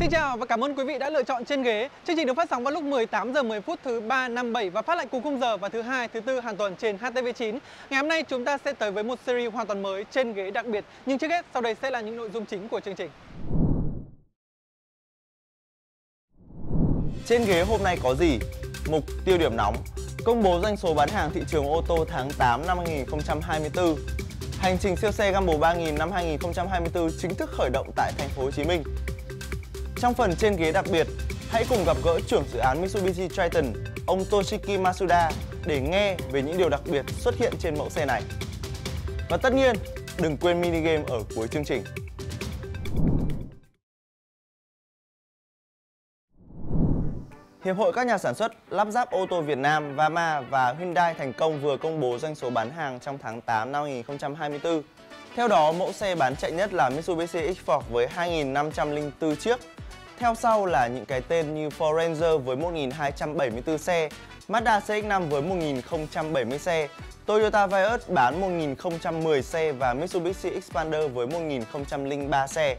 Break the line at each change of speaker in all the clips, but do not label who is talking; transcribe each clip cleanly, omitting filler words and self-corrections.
Xin chào và cảm ơn quý vị đã lựa chọn Trên Ghế. Chương trình được phát sóng vào lúc 18 giờ 10 phút thứ 3, 5, 7 và phát lại cùng khung giờ vào thứ Hai, thứ Tư hàng tuần trên HTV9. Ngày hôm nay chúng ta sẽ tới với một series hoàn toàn mới Trên Ghế đặc biệt. Nhưng trước hết, sau đây sẽ là những nội dung chính của chương trình.
Trên ghế hôm nay có gì? Mục tiêu điểm nóng, công bố doanh số bán hàng thị trường ô tô tháng 8 năm 2024. Hành trình siêu xe Gumball 3000 năm 2024 chính thức khởi động tại thành phố Hồ Chí Minh. Trong phần Trên Ghế đặc biệt, hãy cùng gặp gỡ trưởng dự án Mitsubishi Triton, ông Toshiki Masuda để nghe về những điều đặc biệt xuất hiện trên mẫu xe này. Và tất nhiên, đừng quên mini game ở cuối chương trình. Hiệp hội các nhà sản xuất lắp ráp ô tô Việt Nam VAMA và Hyundai thành công vừa công bố doanh số bán hàng trong tháng 8 năm 2024. Theo đó, mẫu xe bán chạy nhất là Mitsubishi X-Force với 2.504 chiếc. Theo sau là những cái tên như Ford Ranger với 1.274 xe, Mazda CX-5 với 1.070 xe, Toyota Vios bán 1.010 xe và Mitsubishi Xpander với 1.003 xe.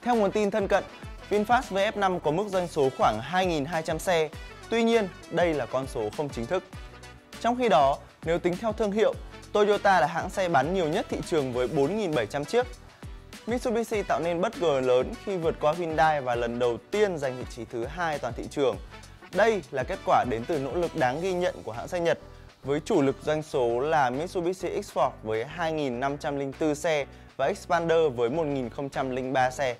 Theo nguồn tin thân cận, VinFast VF5 có mức doanh số khoảng 2.200 xe, tuy nhiên đây là con số không chính thức. Trong khi đó, nếu tính theo thương hiệu, Toyota là hãng xe bán nhiều nhất thị trường với 4.700 chiếc. Mitsubishi tạo nên bất ngờ lớn khi vượt qua Hyundai và lần đầu tiên giành vị trí thứ 2 toàn thị trường. Đây là kết quả đến từ nỗ lực đáng ghi nhận của hãng xe Nhật, với chủ lực doanh số là Mitsubishi X-Force với 2.504 xe và Xpander với 1.003 xe.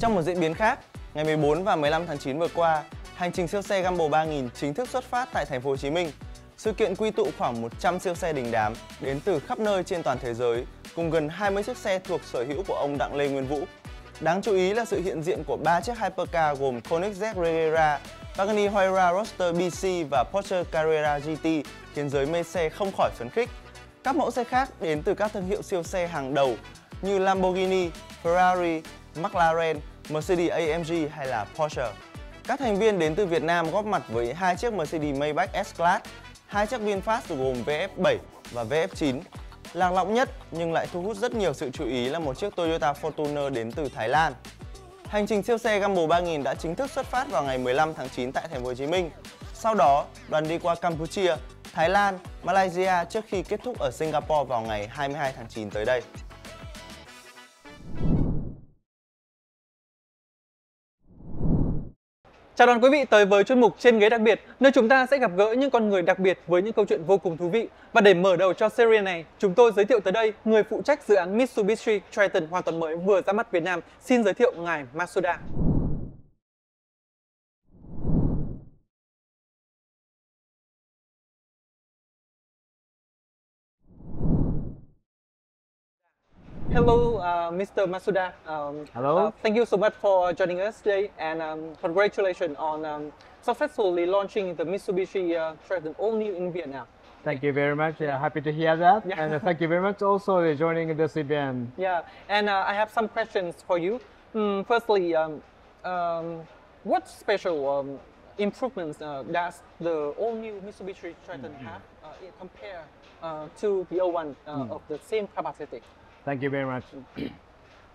Trong một diễn biến khác, ngày 14 và 15 tháng 9 vừa qua, hành trình siêu xe Gumball 3000 chính thức xuất phát tại thành phố Hồ Chí Minh. Sự kiện quy tụ khoảng 100 siêu xe đình đám đến từ khắp nơi trên toàn thế giới, cùng gần 20 chiếc xe thuộc sở hữu của ông Đặng Lê Nguyên Vũ. Đáng chú ý là sự hiện diện của 3 chiếc hypercar gồm Koenigsegg Regera, Pagani Huayra Roadster BC và Porsche Carrera GT khiến giới mê xe không khỏi phấn khích. Các mẫu xe khác đến từ các thương hiệu siêu xe hàng đầu như Lamborghini, Ferrari, McLaren, Mercedes-AMG hay là Porsche. Các thành viên đến từ Việt Nam góp mặt với 2 chiếc Mercedes Maybach S-Class, 2 chiếc VinFast gồm VF7 và VF9. Lạc lõng nhất nhưng lại thu hút rất nhiều sự chú ý là một chiếc Toyota Fortuner đến từ Thái Lan. Hành trình siêu xe Gumball 3000 đã chính thức xuất phát vào ngày 15 tháng 9 tại thành phố Hồ Chí Minh. Sau đó, đoàn đi qua Campuchia, Thái Lan, Malaysia trước khi kết thúc ở Singapore vào ngày 22 tháng 9 tới đây.
Chào đón quý vị tới với chuyên mục Trên Ghế đặc biệt, nơi chúng ta sẽ gặp gỡ những con người đặc biệt với những câu chuyện vô cùng thú vị. Và để mở đầu cho series này, chúng tôi giới thiệu tới đây người phụ trách dự án Mitsubishi Triton hoàn toàn mới vừa ra mắt Việt Nam. Xin giới thiệu ngài Masuda. Hello, Mr. Masuda.
Hello.
Thank you so much for joining us today, and congratulations on successfully launching the Mitsubishi Triton all new in Vietnam.
Thank you very much. Happy to hear that.
Yeah.
And thank you very much also for joining this event.
Yeah, and I have some questions for you. Firstly, what special improvements does the all new Mitsubishi Triton have compared to the old one of the same capacity?
Thank you very much.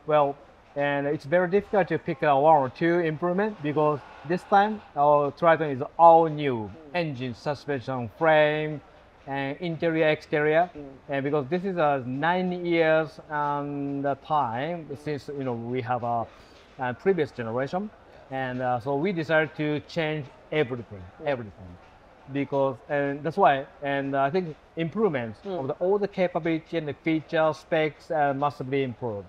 Well, and it's very difficult to pick one or two improvement because this time our Triton is all new engine, suspension, frame, and interior, exterior. And because this is a 9 years the time since we have a previous generation, and so we decided to change everything. Because and that's why, and I think improvements of all the capability and the feature specs must be improved.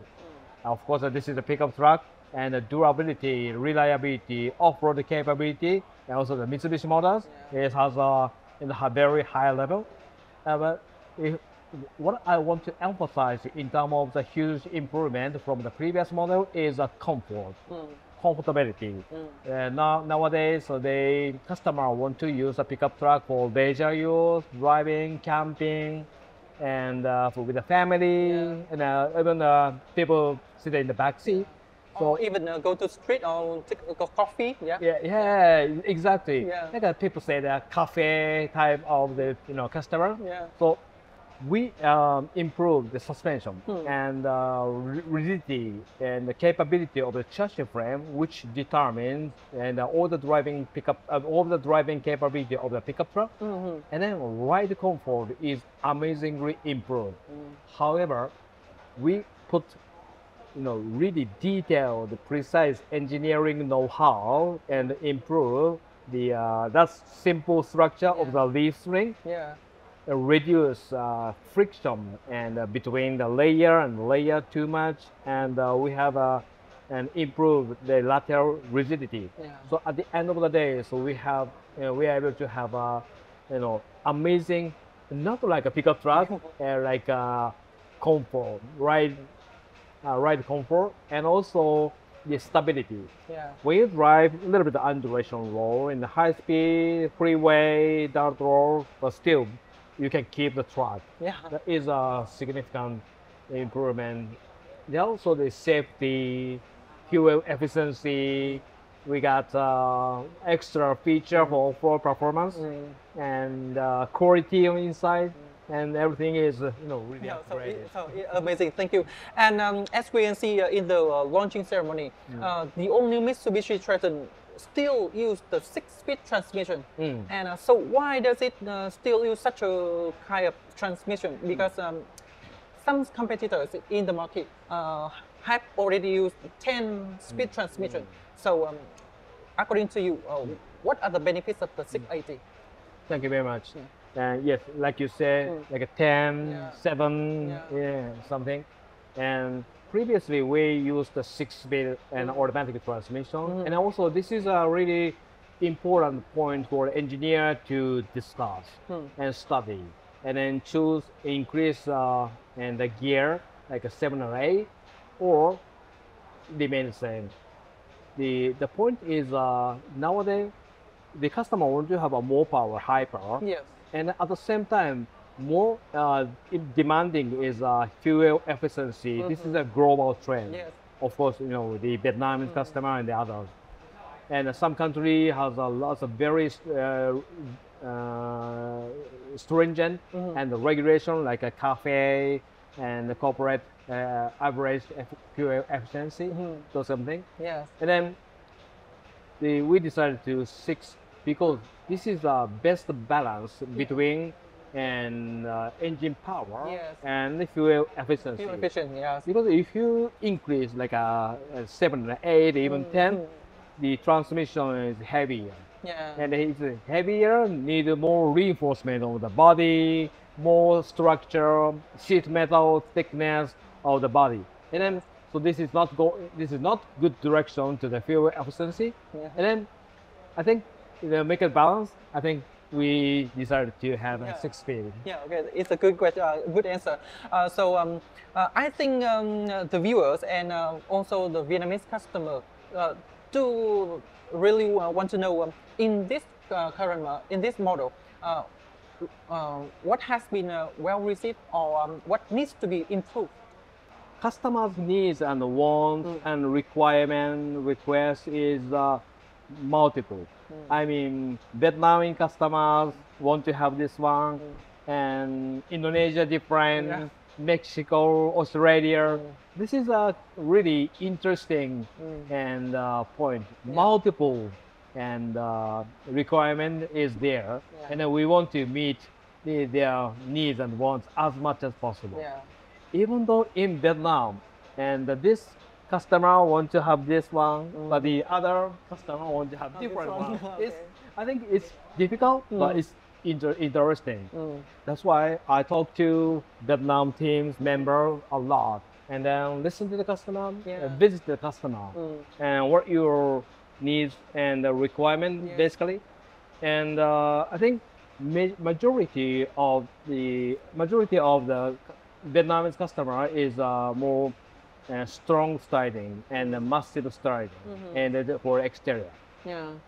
Of course, this is a pickup truck, and the durability, reliability, off-road capability, and also the Mitsubishi models it has a very high level. But what I want to emphasize in terms of the huge improvement from the previous model is comfort. Comfortability. Nowadays, the customer want to use a pickup truck for leisure use, driving, camping, and with the family, and even people sit in the back seat.
So even go to the street or take a coffee.
Yeah, exactly.
Yeah.
Like people say that cafe type of the customer.
Yeah.
So we improve the suspension and rigidity and the capability of the chassis frame, which determines and all the driving capability of the pickup truck. And then ride comfort is amazingly improved. However, we put really detailed, precise engineering know-how and improve the that simple structure of the leaf spring. Reduce friction and between the layer and layer too much, and we have and improve the lateral rigidity. So at the end of the day, so we are able to have a amazing, not like a pickup truck, like comfort, ride comfort, and also the stability. When you drive a little bit of undulation road in the high speed freeway, dirt road, but still you can keep the truck. That is a significant improvement. Also the safety, fuel efficiency. We got extra feature for performance and quality on inside. And everything is, really great.
So amazing, thank you. And as we can see in the launching ceremony, the all-new Mitsubishi Triton still use the 6-speed transmission. And so why does it still use such a kind of transmission? Because some competitors in the market have already used 10-speed transmission. So according to you, what are the benefits of the 680?
Thank you very much. Yes, like you said, like a 10, 7, something. And previously we used the 6-speed and automatic transmission. And also this is a really important point for engineer to discuss and study. And then choose increase and the gear like a 7 or 8 or remain the same. The point is nowadays the customer wants to have a more power, high power. And at the same time, more demanding is fuel efficiency. This is a global trend. Of course, the Vietnamese customer and the others. And some country has a lot of very stringent and the regulation like a cafe and the corporate average fuel efficiency or something. And then we decided to 6 because this is the best balance between engine power and the fuel efficiency.
Fuel efficient,
Because if you increase like a 7, 8, even 10, the transmission is heavier. And it's heavier, need more reinforcement of the body, more structure, sheet metal thickness of the body. And then so this is not good direction to the fuel efficiency. And then I think to make it balance, I think we decided to have a 6-speed.
Okay, it's a good question, good answer. So I think the viewers and also the Vietnamese customer do really want to know in this current in this model, what has been well received or what needs to be improved.
Customers' needs and wants and requests is multiple. I mean, Vietnamese customers want to have this one, and Indonesia different, Mexico, Australia. This is a really interesting and point. Multiple and requirement is there, and we want to meet their needs and wants as much as possible. Even though in Vietnam, and this customer want to have this one, but the other customer want to have different one. I think it's difficult, but it's interesting. That's why I talk to Vietnam teams member a lot, and then listen to the customer, visit the customer, and what your needs and the requirement basically. And I think majority of the Vietnamese customer is more strong styling and massive styling and for exterior.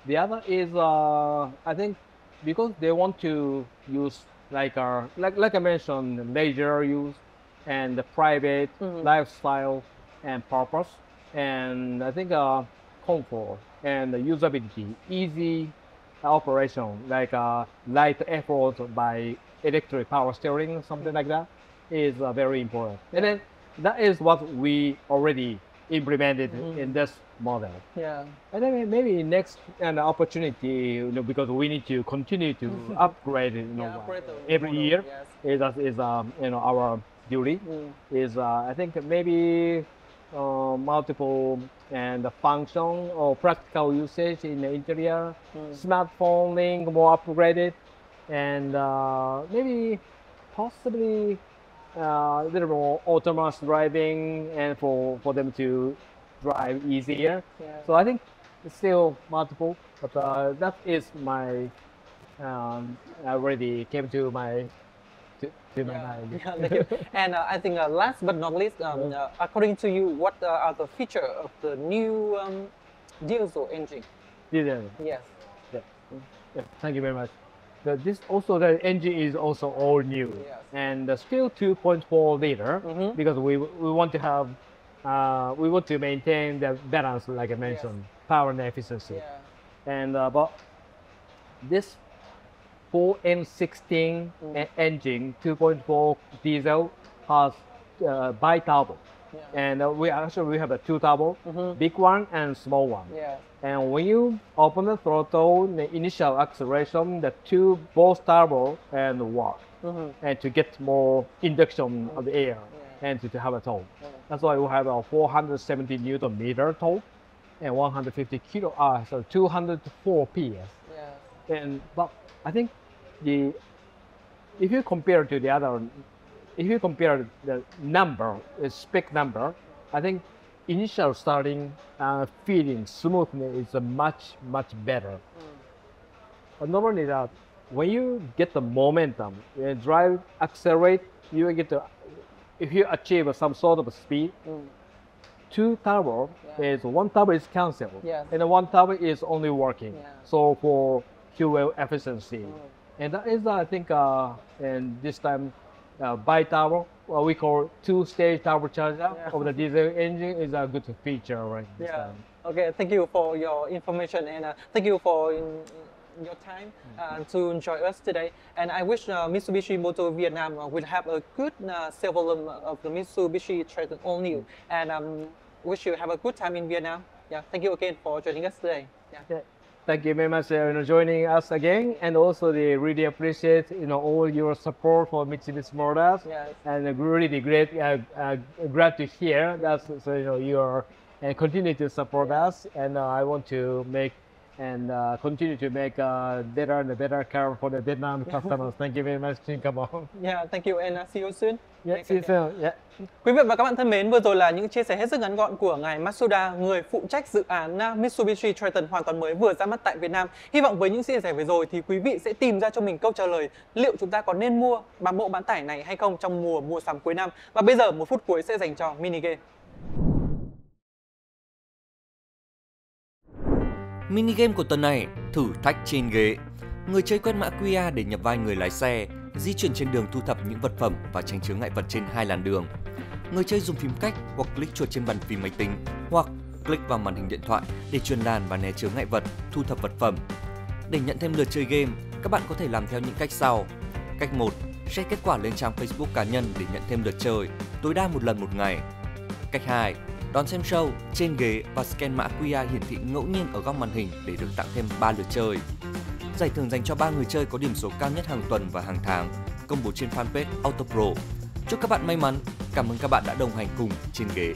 The other is I think because they want to use like I mentioned, leisure use and the private lifestyle and purpose, and I think comfort and usability, easy operation, like light effort by electric power steering, something like that, is very important. And then that is what we already implemented in this model.
Yeah.
And then maybe next an opportunity, because we need to continue to upgrade,
upgrade the
every
model,
year
yes.
is our duty. Is I think maybe multiple and the function or practical usage in the interior, smartphone link more upgraded, and maybe possibly a little more autonomous driving and for them to drive easier.
Yeah.
So I think it's still multiple, but that is my already came to my my mind.
Yeah, thank you. And I think last but not least, according to you, what are the features of the new diesel engine?
Diesel.
Yes.
Yeah, thank you very much. The engine is also all new, and still 2.4 liter, because we want to have we want to maintain the balance, like I mentioned, power and efficiency.
Yeah.
And but this 4M16 engine 2.4 diesel has bi-turbo, and we have a 2 turbo, big one and small one.
Yeah.
And when you open the throttle, the initial acceleration, the both turbo and work, and to get more induction of the air and to have a torque. That's why we have a 470 Newton meter torque and 150 kilo, so 204 PS.
Yeah.
But I think if you compare to the other, if you compare the number, the spec number, I think initial starting feeling smoothness is much better. But normally that when you get the momentum, drive, accelerate, you get to, if you achieve some sort of speed, 2 turbo is 1 turbo is cancelled, and 1 turbo is only working. So for fuel efficiency, and that is I think and this time bi-turbo, what we call 2-stage turbocharger of the diesel engine is a good feature right this time.
Okay, thank you for your information, and thank you for your time to join us today. And I wish Mitsubishi Motor Vietnam will have a good sales volume of the Mitsubishi Triton all new, and wish you have a good time in Vietnam. Yeah, thank you again for joining us today. Yeah.
Thank you very much for joining us again, and also they really appreciate all your support for Mitsubishi Motors. And really great, glad to hear that you are and continue to support us. And I want to make and continue to make better and better car for the Vietnam customers. Thank you very much, Chin. Come on.
Yeah, thank you and see you soon.
Yeah, see you soon. Yeah.
Quý vị và các bạn thân mến, vừa rồi là những chia sẻ hết sức ngắn gọn của ngài Matsuda, người phụ trách dự án Mitsubishi Triton hoàn toàn mới vừa ra mắt tại Việt Nam. Hy vọng với những chia sẻ vừa rồi thì quý vị sẽ tìm ra cho mình câu trả lời liệu chúng ta có nên mua bộ bán tải này hay không trong mùa mua sắm cuối năm. Và bây giờ 1 phút cuối sẽ dành cho mini game.
Mini game của tuần này, thử thách trên ghế. Người chơi quét mã QR để nhập vai người lái xe, di chuyển trên đường thu thập những vật phẩm và tránh chướng ngại vật trên 2 làn đường. Người chơi dùng phím cách hoặc click chuột trên bàn phím máy tính hoặc click vào màn hình điện thoại để truyền làn và né chướng ngại vật, thu thập vật phẩm. Để nhận thêm lượt chơi game, các bạn có thể làm theo những cách sau. Cách 1, share kết quả lên trang Facebook cá nhân để nhận thêm lượt chơi, tối đa 1 lần một ngày. Cách 2, đón xem show, trên ghế và scan mã QR hiển thị ngẫu nhiên ở góc màn hình để được tặng thêm 3 lượt chơi. Giải thưởng dành cho 3 người chơi có điểm số cao nhất hàng tuần và hàng tháng, công bố trên fanpage AutoPro. Chúc các bạn may mắn, cảm ơn các bạn đã đồng hành cùng Trên Ghế.